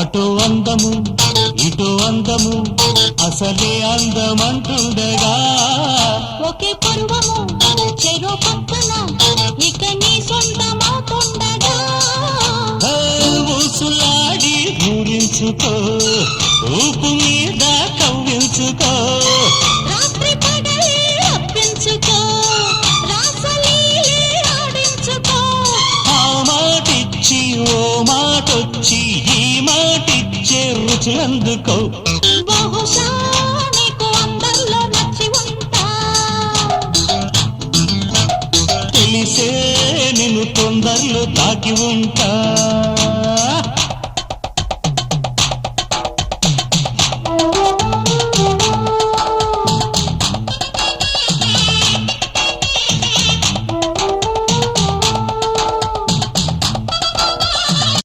అటో అందము ఇటో అందము అసలే అందమంటుండగా ఒకే పరువము చెరో పక్కన ఇక నీ సొంతమవుతుండగా ఊసులాడి ఊరించుకో ఊపు మీద కవ్వించుకో రాత్రి పగలే అప్పించుకో రాసలీలే ఆడించుకో ఆ మాటిచ్చి ఓ మాటొచ్చి ఈ మాటిచ్చే రుచులందుకో బహుశా నీకు అందరిలో నచ్చి ఉంటా తెలిసే నిన్ను తొందరలో తాకి ఉంటా